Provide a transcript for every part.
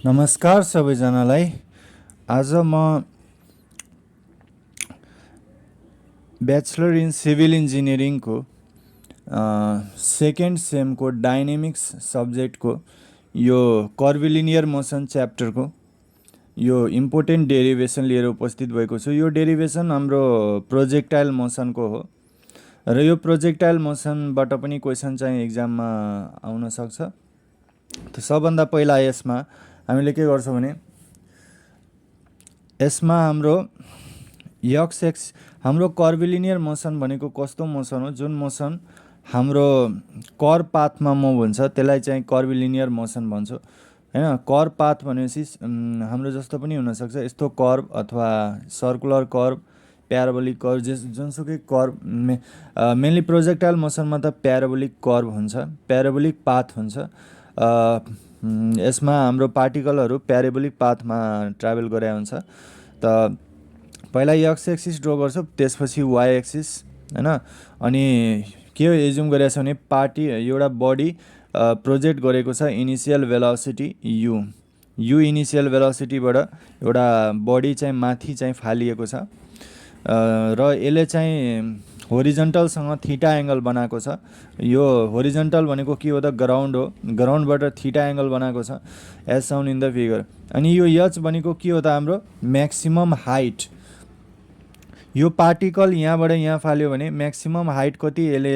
नमस्कार सबैजनालाई। आज म ब्याचलर इन सिभिल इन्जिनियरिङको सेकेन्ड सेमको डाइनेमिक्स सब्जेक्टको यो कर्भिलिनियर मोसन च्याप्टरको यो इम्पोर्टेन्ट डेरिभेसन लिएर उपस्थित भएको छु। यो डेरिभेसन हाम्रो प्रोजेक्टाइल मोसनको हो र यो प्रोजेक्टाइल मोसनबाट पनि क्वेसन चाहिँ एक्जाममा आउन सक्छ। त सबभन्दा पहिला यसमा हामीले के गर्छौँ भने यसमा हाम्रो कर्भिलिनियर मोसन भनेको कस्तो मोसन हो, जुन मोसन हाम्रो कर पाथमा मुभ हुन्छ त्यसलाई चाहिँ कर्भिलिनियर मोसन भन्छौँ हैन। कर पाथ भनेपछि हाम्रो जस्तो पनि हुनसक्छ, यस्तो कर्भ अथवा सर्कुलर कर्भ, प्याराबोलिक कर्भ, जुनसुकै कर्भ। मेनली प्रोजेक्टाइल मोसनमा त प्याराबोलिक कर्भ हुन्छ, प्याराबोलिक पाथ हुन्छ। यसमा हाम्रो पार्टिकलहरू प्याराबोलिक पाथमा ट्राभल गरे हुन्छ। त पहिला एक्स एक्सिस ड्र गर्छौँ, त्यसपछि वाइ एक्सिस हैन। अनि के एज्युम गरेको छ भने एउटा बडी प्रोजेक्ट गरेको छ इनिसियल भेलोसिटी यु इनिसियल भेलोसिटीबाट एउटा बडी चाहिँ माथि चाहिँ फालिएको छ र यसले चाहिँ होरिजन्टलसँग थीटा एङ्गल बनाएको छ। यो होरिजन्टल भनेको के हो त, ग्राउन्ड हो, ग्राउन्डबाट थीटा एङ्गल बनाएको छ एज साउन इन द फिगर। अनि यो एच भनेको के हो त, हाम्रो म्याक्सिमम हाइट। यो पार्टिकल यहाँबाट यहाँ फाल्यो भने म्याक्सिमम हाइट कति, यसले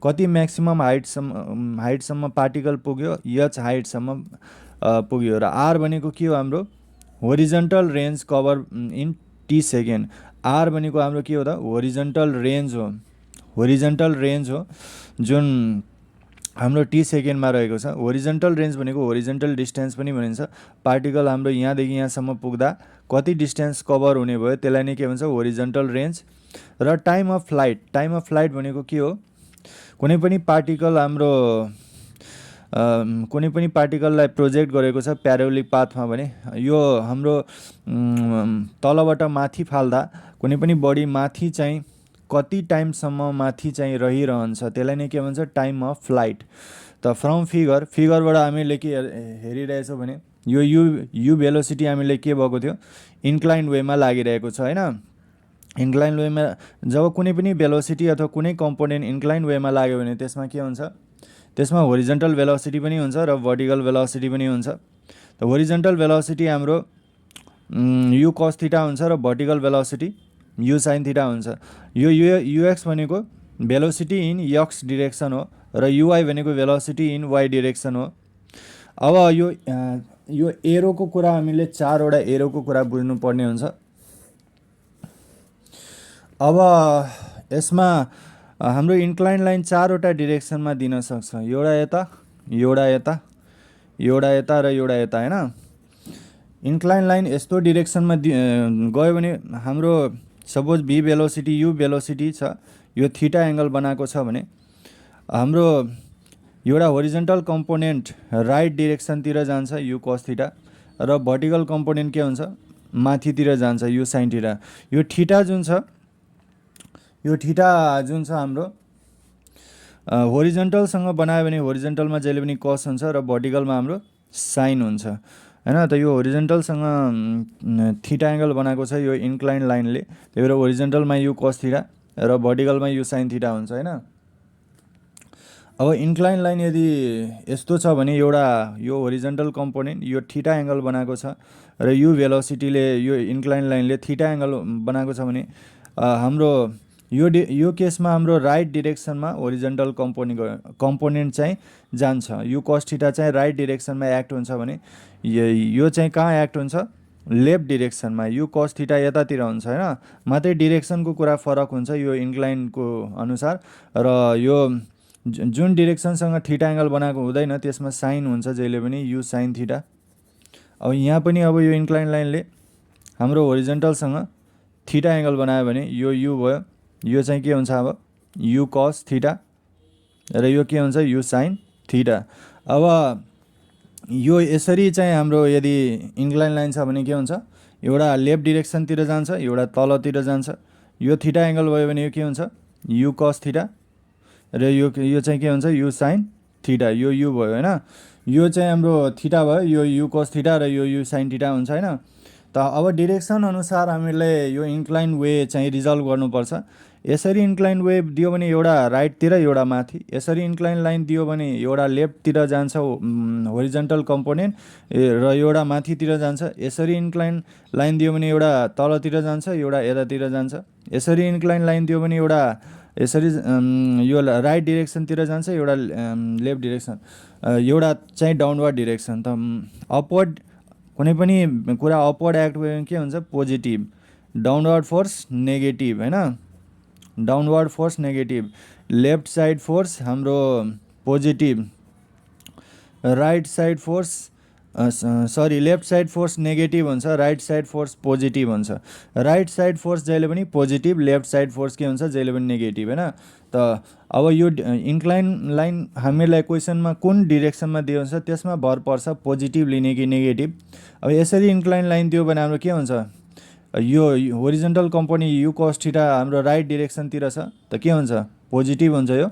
कति म्याक्सिमम हाइटसम्म पार्टिकल पुग्यो, एच हाइटसम्म पुग्यो। र आर भनेको के हो, हाम्रो horizontal range cover in T second. R भनेको हाम्रो के हो त, होरिजन्टल रेन्ज हो जुन हाम्रो टी सेकेन्डमा रहेको छ। होरिजन्टल रेन्ज भनेको होरिजन्टल डिस्टेन्स पनि भनिन्छ। पार्टिकल हाम्रो यहाँदेखि यहाँसम्म पुग्दा कति डिस्टेन्स कभर हुने भयो त्यसलाई नै के भन्छ, होरिजन्टल रेन्ज। र टाइम अफ फ्लाइट भनेको के हो, कुनै पनि पार्टिकललाई प्रोजेक्ट गरेको छ प्याराबोलिक पाथमा भने यो हाम्रो तलबाट माथि फाल्दा कुनै पनि बडी माथि चाहिँ कति टाइमसम्म माथि चाहिँ रहिरहन्छ त्यसलाई नै के भन्छ, टाइम अफ फ्लाइट। त फ्रम फिगरबाट हामीले के हेरिरहेछौँ भने यो यु भेलोसिटी हामीले के भएको थियो, इन्क्लाइन वेमा लागिरहेको छ हैन। इन्क्लाइन वेमा जब कुनै पनि भेलोसिटी अथवा कुनै कम्पोनेन्ट इन्क्लाइन वेमा लाग्यो भने त्यसमा के हुन्छ, त्यसमा होरिजन्टल भेलोसिटी पनि हुन्छ र भर्टिकल भेलोसिटी पनि हुन्छ। त होरिजन्टल भेलोसिटी हाम्रो यु कस थीटा हुन्छ र vertical velocity you sine theta हुन्छ। यो युएक्स भनेको भेलोसिटी इन एक्स डिरेक्सन हो र युवाई भनेको भेलोसिटी इन वाई डिरेक्सन हो। अब यो एरोको कुरा हामीले चारवटा एरोको कुरा बुझ्नुपर्ने हुन्छ। अब यसमा हाम्रो इन्क्लाइन लाइन चारवटा डिरेक्सनमा दिन सक्छ, एउटा यता, एउटा यता, एउटा यता र एउटा यता हैन। इन्क्लाइन लाइन यस्तो डिरेक्सनमा गयो भने हाम्रो suppose V velocity U velocity छ, यो थीटा एङ्गल बनाएको छ भने हाम्रो एउटा होरिजन्टल कम्पोनेन्ट राइट डिरेक्सनतिर जान्छ यु कस थीटा र भर्टिकल कम्पोनेन्ट के हुन्छ, माथितिर जान्छ यु साइन थीटा। यो थीटा जुन छ हाम्रो होरिजन्टलसँग बनायो भने होरिजन्टलमा जहिले पनि कस हुन्छ र भर्टिकलमा हाम्रो साइन हुन्छ हैन। त यो होरिजन्टलसँग थीटा एङ्गल बनाएको छ यो इन्क्लाइन लाइनले, त्यही भएर होरिजन्टलमा यु कस थीटा र भर्टिकलमा यु साइन थीटा हुन्छ हैन। अब इन्क्लाइन लाइन यदि यस्तो छ भने यो होरिजन्टल कम्पोनेन्ट यो थीटा एङ्गल बनाएको छ र यु भेलोसिटीले यो इन्क्लाइन लाइनले थीटा एङ्गल बनाएको छ भने हाम्रो यो केसमा हाम्रो राइट डिरेक्सनमा होरिजन्टल कम्पोनेन्ट चाहिँ जान्छ। यु कस थीटा चाहिँ राइट डिरेक्सनमा एक्ट हुन्छ भने यो चाहिँ कहाँ एक्ट हुन्छ, लेफ्ट डिरेक्सनमा। यु कस थीटा यतातिर हुन्छ हैन, मात्रै डिरेक्सनको कुरा फरक हुन्छ यो इन्क्लाइनको अनुसार। र यो जुन डिरेक्सनसँग थीटा एङ्गल बनाएको हुँदैन त्यसमा साइन हुन्छ जहिले पनि यु साइन थीटा। अब यहाँ पनि अब यो इन्क्लाइन लाइनले हाम्रो होरिजन्टलसँग थीटा एङ्गल बनायो भने यो यु भयो, यो चाहिँ के हुन्छ अब यु कस थीटा र यो के हुन्छ यु साइन थीटा। अब यो यसरी चाहिँ हाम्रो यदि इन्क्लाइन लाइन छ भने के हुन्छ, एउटा लेफ्ट डिरेक्सनतिर जान्छ, एउटा तलतिर जान्छ। यो थीटा एङ्गल भयो भने यो के हुन्छ, यु कस थीटा र यो चाहिँ के हुन्छ यु साइन थीटा। यो यु भयो हैन। यो चाहिँ हाम्रो थीटा भयो, यो u cos थीटा र यो u sin थीटा हुन्छ हैन। त अब डिरेक्सन अनुसार हामीले यो इन्क्लाइन वे चाहिँ रिजल्भ गर्नुपर्छ। यसरी इन्क्लाइन वे दियो भने एउटा राइटतिर एउटा माथि, यसरी इन्क्लाइन लाइन दियो भने एउटा लेफ्टतिर जान्छ होरिजन्टल कम्पोनेन्ट र एउटा माथितिर जान्छ। यसरी इन्क्लाइन लाइन दियो भने एउटा तलतिर जान्छ, एउटा यतातिर जान्छ। यसरी इन्क्लाइन लाइन दियो भने एउटा यसरी यो राइट डिरेक्सनतिर जान्छ, एउटा लेफ्ट डिरेक्सन, एउटा चाहिँ डाउनवर्ड डिरेक्सन। त अपवर्ड कुनै पनि कुरा अपवर्ड एक्ट भयो भने के हुन्छ positive, downward force negative no, downward force negative, left side force हाम्रो positive, right side force sorry left side force negative हुन्छ, राइट साइड फोर्स पोजिटिभ हुन्छ। राइट साइड फोर्स जहिले पनि पोजिटिभ, लेफ्ट साइड फोर्स के हुन्छ जहिले पनि negative हैन। त अब यो इन्क्लाइन लाइन हामीलाई क्वेसनमा कुन डिरेक्सनमा दिएको हुन्छ त्यसमा भर पर्छ, पोजिटिभ लिने कि नेगेटिभ। अब यसरी इन्क्लाइन लाइन दियो भने हाम्रो के हुन्छ, यो horizontal component u cos theta हाम्रो राइट डिरेक्सनतिर छ त के हुन्छ पोजिटिभ हुन्छ यो,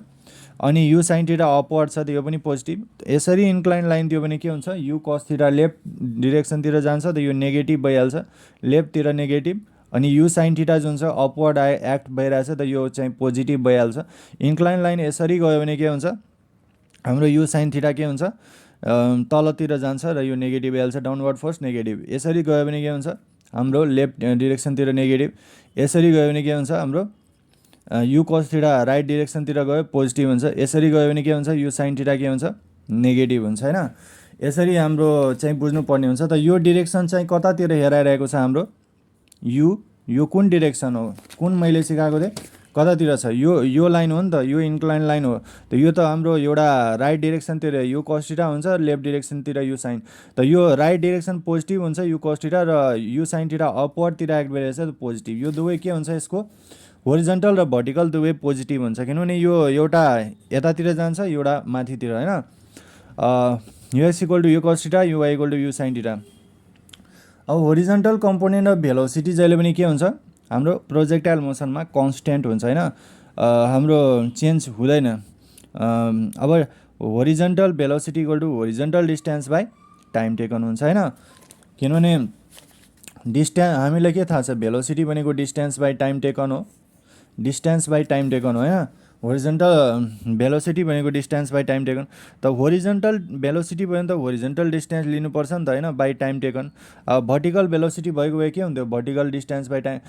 अनि u sin थीटा अपवर्ड छ त यो पनि पोजिटिभ। यसरी इन्क्लाइन लाइन दियो भने के हुन्छ u cos थीटा लेफ्ट डिरेक्सनतिर जान्छ त यो नेगेटिभ भइहाल्छ, लेफ्टतिर नेगेटिभ, अनि u sin थीटा जुन छ अपवर्ड एक्ट भइरहेछ त यो चाहिँ पोजिटिभ भइहाल्छ। इन्क्लाइन लाइन यसरी गयो भने के हुन्छ हाम्रो u sin थीटा के हुन्छ तलतिर जान्छ र यो नेगेटिभ भइहाल्छ, डाउनवर्ड फोर्स नेगेटिभ। यसरी गयो भने के हुन्छ हाम्रो लेफ्ट डिरेक्सनतिर नेगेटिभ, यसरी गयो भने के हुन्छ हाम्रो u cos थीटा राइट डिरेक्सनतिर गयो पोजिटिभ हुन्छ, यसरी गयो भने के हुन्छ u sin थीटा के हुन्छ नेगेटिभ हुन्छ हैन। यसरी हाम्रो चाहिँ बुझ्नुपर्ने हुन्छ। त यो डिरेक्सन चाहिँ कतातिर हेराइरहेको छ हाम्रो यो कुन डिरेक्सन हो, कुन मैले सिकाएको थिएँ कतातिर छ, यो लाइन हो नि त, यो इन्क्लाइन लाइन हो। त यो त हाम्रो एउटा राइट डिरेक्सनतिर u cos थीटा हुन्छ, लेफ्ट डिरेक्सनतिर u sin। त यो राइट डिरेक्सन पोजिटिभ हुन्छ u cos थीटा र u sin थीटा अपवर्डतिर एक्ट भइरहेछ त पोजिटिभ। यो दुवै के हुन्छ यसको होरिजन्टल र भर्टिकल दुवै पोजिटिभ हुन्छ, किनभने यो एउटा यतातिर जान्छ एउटा माथितिर हैन। us equal to u cos theta, uy equal to u sin theta. अब होरिजन्टल कम्पोनेन्ट अफ भेलोसिटी जहिले पनि के हुन्छ हाम्रो प्रोजेक्टाइल मोसनमा कन्स्ट्यान्ट हुन्छ हैन, हाम्रो चेन्ज हुँदैन। अब horizontal velocity equal to horizontal distance by time taken हुन्छ हैन, किनभने हामीलाई के थाहा छ भेलोसिटी भनेको डिस्टेन्स बाई टाइम टेकन हो, डिस्टेन्स बाई टाइम टेकन हो हैन। होरिजन्टल भेलोसिटी भनेको डिस्टेन्स बाई टाइम टेकन। त होरिजन्टल भेलोसिटी भयो भने त होरिजन्टल डिस्टेन्स लिनुपर्छ नि त हैन by time taken. Vertical velocity भएको भए के हुन्थ्यो vertical distance by time,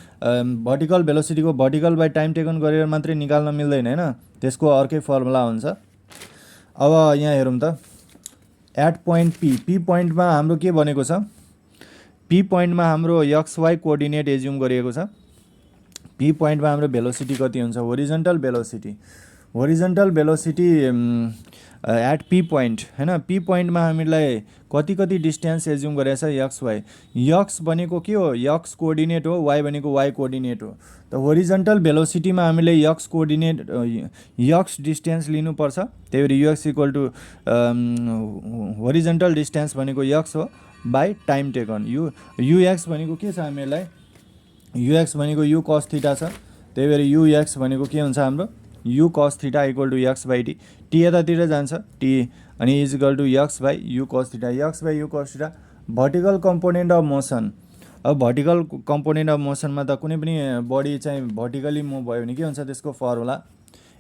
vertical भेलोसिटीको भर्टिकल बाई टाइम टेकन गरेर मात्रै निकाल्न मिल्दैन हैन, त्यसको अर्कै फर्मुला हुन्छ। अब यहाँ हेरौँ त एट पोइन्ट पी पोइन्टमा हाम्रो के बनेको छ, पी पोइन्टमा हाम्रो XY कोअर्डिनेट एज्युम गरिएको छ। पी पोइन्टमा हाम्रो भेलोसिटी कति हुन्छ horizontal velocity, horizontal velocity at P point हैन। पी पोइन्टमा हामीलाई कति डिस्टेन्स एज्युम गरेछ XY, x भनेको के हो x कोअर्डिनेट हो, y भनेको y कोअर्डिनेट हो। त होरिजन्टल भेलोसिटीमा हामीले x कोअर्डिनेट x डिस्टेन्स लिनुपर्छ, त्यही भएर x equal to horizontal distance भनेको x हो बाई टाइम टेकन। ux भनेको के छ हामीलाई ux भनेको u cos थीटा छ, त्यही भएर ux भनेको के हुन्छ हाम्रो u cos theta equal to x by t यतातिर जान्छ t, अनि is equal to x by u cos theta, x by u cos theta vertical component of motion. अब भर्टिकल कम्पोनेन्ट अफ मोसनमा त कुनै पनि बडी चाहिँ भर्टिकली मुभ भयो भने के हुन्छ त्यसको formula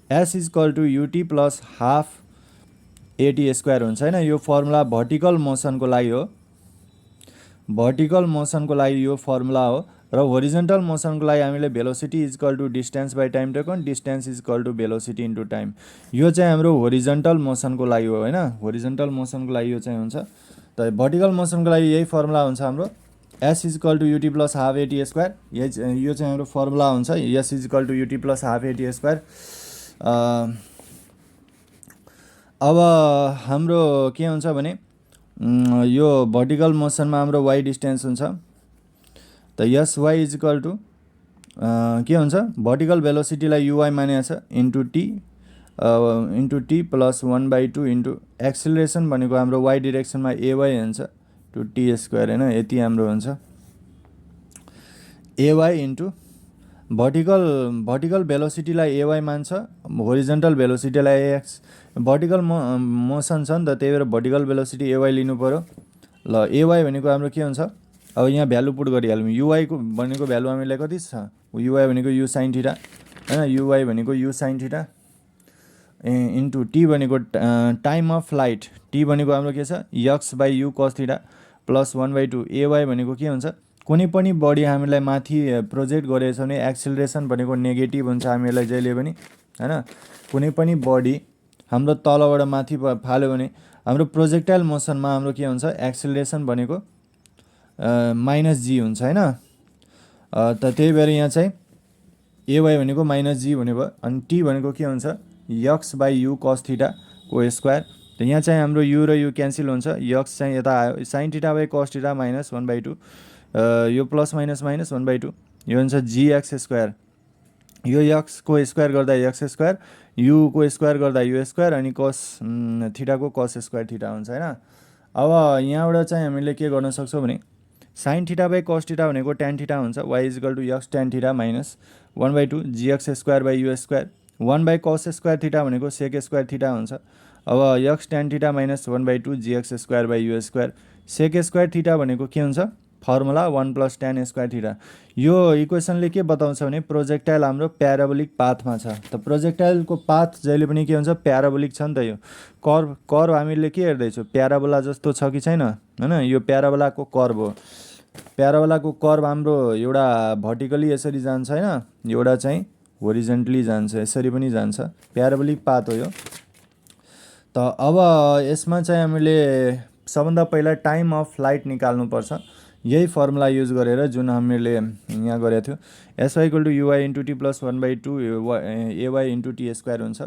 s is equal to ut plus half at square हुन्छ हैन। यो फर्मुला भर्टिकल मोसनको लागि हो, भर्टिकल मोसनको लागि यो फर्मुला हो। र होरिजन्टल मोसनको लागि हामीले velocity is equal to distance by time taken, distance is equal to velocity into time. यो चाहिँ हाम्रो होरिजन्टल मोसनको लागि हो हैन, होरिजन्टल मोसनको लागि यो चाहिँ हुन्छ। त भर्टिकल मोसनको लागि यही फर्मुला हुन्छ हाम्रो s is equal to ut plus half at square, यो चाहिँ हाम्रो फर्मुला हुन्छ s is equal to ut plus half at square. अब हाम्रो के हुन्छ भने यो भर्टिकल मोसनमा हाम्रो y डिस्टेन्स हुन्छ, त sy इज इक्वल टु के हुन्छ भर्टिकल भेलोसिटीलाई uy मानेको छ into t plus 1/2 into acceleration भनेको हाम्रो y डिरेक्सनमा ay हुन्छ टु t स्क्वायर हैन, यति हाम्रो हुन्छ ay इन्टु भर्टिकल भेलोसिटीलाई ay मान्छ, होरिजन्टल भेलोसिटीलाई ax भर्टिकल मोसन छ नि त, त्यही भएर भर्टिकल भेलोसिटी एवाई लिनु पऱ्यो। ल एवाई भनेको हाम्रो के हुन्छ, अब यहाँ भ्यालु पुट गरिहालौँ। युवाईको भनेको भ्यालु हामीलाई कति छ, युवाई भनेको यु साइन थिटा होइन, युवाई भनेको you sine theta into T भनेको टाइम अफ फ्लाइट, टी भनेको हाम्रो के छ x by you cos theta plus 1/2। एवाई भनेको के हुन्छ, कुनै पनि बडी हामीलाई माथि प्रोजेक्ट गरेको छ भने एक्सिलरेसन भनेको नेगेटिभ हुन्छ हामीलाई जहिले पनि होइन। कुनै पनि बडी हाम्रो तलबाट माथि फाल्यो भने हाम्रो प्रोजेक्टाइल मोसनमा हाम्रो के हुन्छ एक्सिलरेसन भनेको माइनस जी हुन्छ होइन। त त्यही भएर यहाँ चाहिँ एवाई भनेको माइनस जी हुने भयो। अनि टी भनेको के हुन्छ x by you cos theta को स्क्वायर। त यहाँ चाहिँ हाम्रो यु र यु क्यान्सल हुन्छ, यक्स चाहिँ यता आयो, sign theta by cos theta minus 1/2, यो प्लस माइनस माइनस 1/2, यो हुन्छ जिएक्स स्क्वायर। यो यक्सको स्क्वायर गर्दा यक्स स्क्वायर, युको स्क्वायर गर्दा यु स्क्वायर, अनि कस थिटाको कस स्क्वायर थिटा हुन्छ होइन। अब यहाँबाट चाहिँ हामीले के गर्न सक्छौँ भने sine theta by cos theta भनेको ट्यान थिटा हुन्छ, y equal to x tan theta minus 1/2 g x square by u square, 1/कस स्क्वायर थिटा भनेको सेक स्क्वायर थिटा हुन्छ। अब x tan theta minus 1/2 g x square by u square, sec square theta भनेको के हुन्छ formula 1 plus tan square theta. यो इक्वेसनले के बताउँछ भने प्रोजेक्टाइल हाम्रो प्याराबोलिक पाथमा छ। त प्रोजेक्टाइलको पाथ जहिले पनि के हुन्छ प्याराबोलिक छ नि त। यो कर्व हामीले के हेर्दैछौँ प्याराबोला जस्तो छ कि छैन होइन, यो प्याराबोलाको कर्व हो। प्याराबोलाको कर्व हाम्रो एउटा भर्टिकली यसरी जान्छ होइन, एउटा चाहिँ होरिजेन्टली जान्छ, यसरी पनि जान्छ, प्याराबोलिक पाथ हो यो। त अब यसमा चाहिँ हामीले सबभन्दा पहिला टाइम अफ फ्लाइट निकाल्नुपर्छ, यही फर्मुला युज गरेर जुन हामीले यहाँ गरेको थियो, s y equal to u y into t plus 1/2 a y into t square हुन्छ।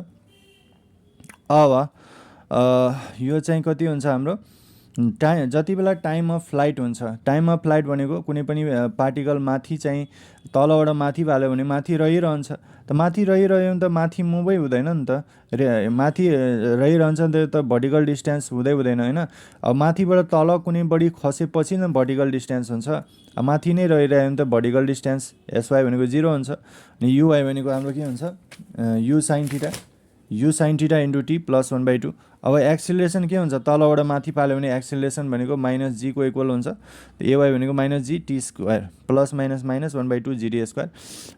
अब यो चाहिँ कति हुन्छ हाम्रो जति बेला टाइम अफ फ्लाइट हुन्छ, टाइम अफ फ्लाइट भनेको कुनै पनि पार्टिकल माथि चाहिँ तलबाट माथि फाल्यो भने माथि रहिरहन्छ। त माथि रहिरह्यो भने त माथि मुभै हुँदैन नि त, माथि रहिरहन्छ नि त भर्टिकल डिस्टेन्स हुँदै हुँदैन होइन। अब माथिबाट तल कुनै बढी खसेपछि न भर्टिकल डिस्टेन्स हुन्छ, अब माथि नै रहिरह्यो भने त भर्टिकल डिस्टेन्स एसवाई भनेको 0 हुन्छ। अनि युवाई भनेको हाम्रो के हुन्छ u sine theta into t plus 1/2। अब एक्सिलरेसन के हुन्छ तलबाट माथि पाल्यो भने एक्सिलरेसन भनेको माइनस जी को इक्वल हुन्छ, एवाई भनेको minus g t square plus minus minus 1/2 g d square,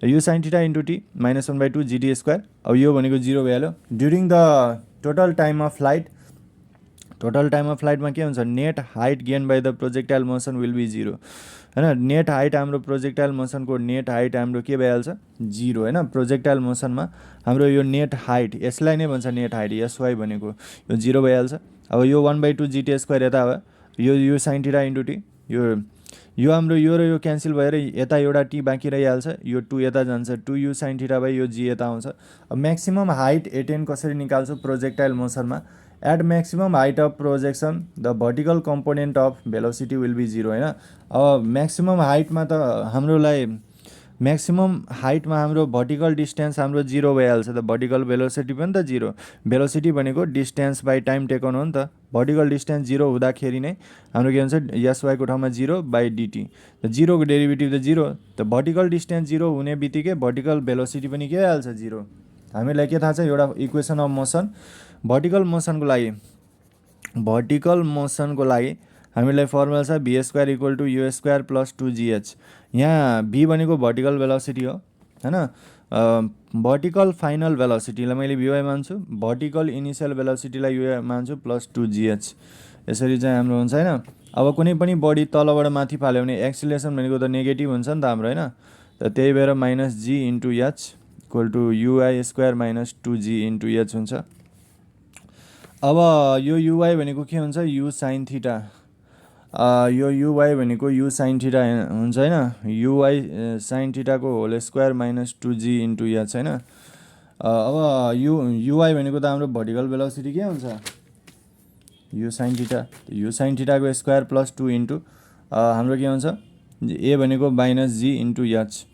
u sine theta into t minus 1/2 g d square. अब यो भनेको 0 भइहाल्यो। During the total time of फ्लाइटमा के हुन्छ net height gain by the projectile motion will be 0 होइन। Net height हाम्रो projectile मोसनको नेट हाइट हाम्रो के भइहाल्छ 0 होइन। प्रोजेक्टाइल मोसनमा हाम्रो यो नेट हाइट यसलाई नै भन्छ नेट हाइट, एसवाई भनेको यो 0 भइहाल्छ। अब यो 1/2 जिटी स्क्वायर यता भयो, यो you sine theta into T, यो हाम्रो यो र यो क्यान्सल भएर यता एउटा टी बाँकी रहिहाल्छ, यो 2 यता जान्छ, 2 यु साइन थिटा बाई यो जी यता आउँछ। अब म्याक्सिमम हाइट एटेन कसरी निकाल्छौँ प्रोजेक्टाइल मोसनमा, at maximum height of projection the vertical component of velocity will be 0 होइन। अब म्याक्सिमम हाइटमा त हाम्रो भर्टिकल डिस्टेन्स हाम्रो 0 भइहाल्छ, त भर्टिकल भेलोसिटी पनि त 0। भेलोसिटी भनेको डिस्टेन्स बाई टाइम टेकन हो नि त, भर्टिकल डिस्टेन्स 0 हुँदाखेरि नै हाम्रो के हुन्छ एसवाईको ठाउँमा 0 बाई डिटी, त 0 को डेरिभेटिभ त 0, त भर्टिकल डिस्टेन्स 0 हुने बित्तिकै भर्टिकल भेलोसिटी पनि के भइहाल्छ 0। हामीलाई के थाहा छ एउटा इक्वेसन अफ मोसन, भर्टिकल मोसनको लागि हामीलाई फर्मुला छ v square equal to u square plus 2gh। यहाँ भी भनेको भर्टिकल भेलोसिटी हो होइन, भर्टिकल फाइनल भेलोसिटीलाई मैले भिवाई मान्छु, भर्टिकल इनिसियल भेलोसिटीलाई यु मान्छु प्लस 2gh, यसरी चाहिँ हाम्रो हुन्छ होइन। अब कुनै पनि बडी तलबाट माथि फाल्यो भने एक्सिलेसन भनेको त नेगेटिभ हुन्छ नि त हाम्रो होइन, त त्यही भएर minus G into H equal to UI square minus 2g into H हुन्छ। अब यो युवाई भनेको के हुन्छ यु साइन थिटा, यो युवाई भनेको यु साइन थिटा हुन्छ होइन, युवाई साइन थिटाको whole square minus 2g into h होइन। अब युवाई भनेको त हाम्रो भर्टिकल भेलोसिटी के हुन्छ यु साइन थिटाको स्क्वायर प्लस 2 इन्टु हाम्रो के हुन्छ ए भनेको माइनस जी इन्टु एच,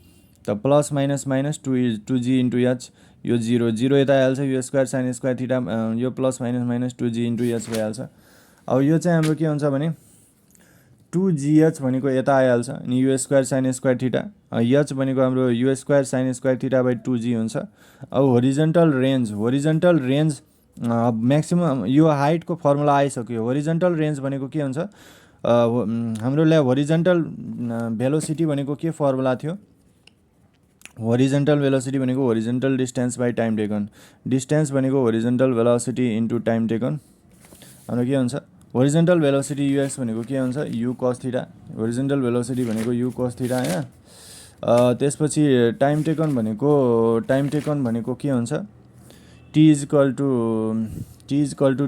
त plus minus minus 2g into h, यो 0 यता आइहाल्छ, यो स्क्वायर साइन स्क्वायर थिटा यो plus minus minus 2g into h भइहाल्छ। अब यो चाहिँ हाम्रो के हुन्छ भने 2gh भनेको यता आइहाल्छ, अनि you square sine square theta, H भनेको हाम्रो you square sine square theta by 2g हुन्छ। अब होरिजेन्टल रेन्ज म्याक्सिमम यो हाइटको फर्मुला आइसक्यो। होरिजन्टल रेन्ज भनेको के हुन्छ, हाम्रोलाई होरिजन्टल भेलोसिटी भनेको के फर्मुला थियो, होरिजन्टल भेलोसिटी भनेको horizontal distance by time taken, distance भनेको horizontal velocity into time taken. हाम्रो के हुन्छ, होरिजन्टल भेलोसिटी युएक्स भनेको के हुन्छ, u cos theta, horizontal velocity भनेको यु कस थीटा हैन। त्यसपछि टाइम टेकन भनेको के हुन्छ, t is equal to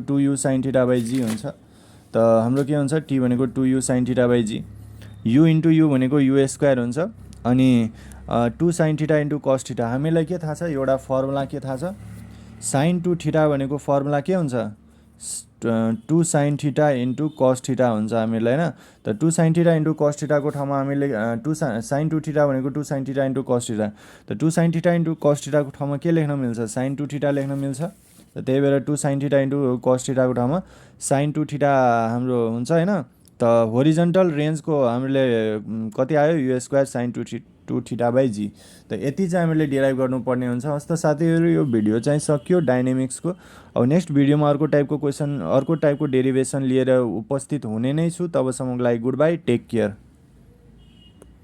2u sin theta by g हुन्छ। त हाम्रो के हुन्छ, टी भनेको 2u sin theta by g, u into u भनेको यु स्क्वायर हुन्छ, अनि 2 sin theta into cos theta. हामीलाई के थाहा छ, एउटा फर्मुला के थाहा छ, sin 2 थीटा भनेको फर्मुला के हुन्छ, 2 sin theta into cos theta हुन्छ हामीलाई हैन। त 2 sin थीटा इन्टु कस थीटाको ठाउँमा हामीले sin 2 थीटा भनेको 2 sin theta into cos theta, त 2 sin थीटा इन्टु कस थीटाको ठाउँमा के लेख्न मिल्छ, sin 2 थीटा लेख्न मिल्छ। त त्यही भएर 2 sin थीटा इन्टु कस थीटाको ठाउँमा sin 2 थीटा हाम्रो हुन्छ हैन। त होरिजन्टल रेन्जको हामीले कति आयो, u square sin 2 theta by g. त यति चाहिँ हामीले डिराइभ गर्नुपर्ने हुन्छ। हस् त साथीहरू, यो भिडियो चाहिँ सक्यो डाइनामिक्सको। अब नेक्स्ट भिडियोमा अर्को टाइपको क्वेसन, अर्को टाइपको डेरिभेसन लिएर उपस्थित हुने नै छु। तबसम्मको लागि गुड बाई, टेक केयर।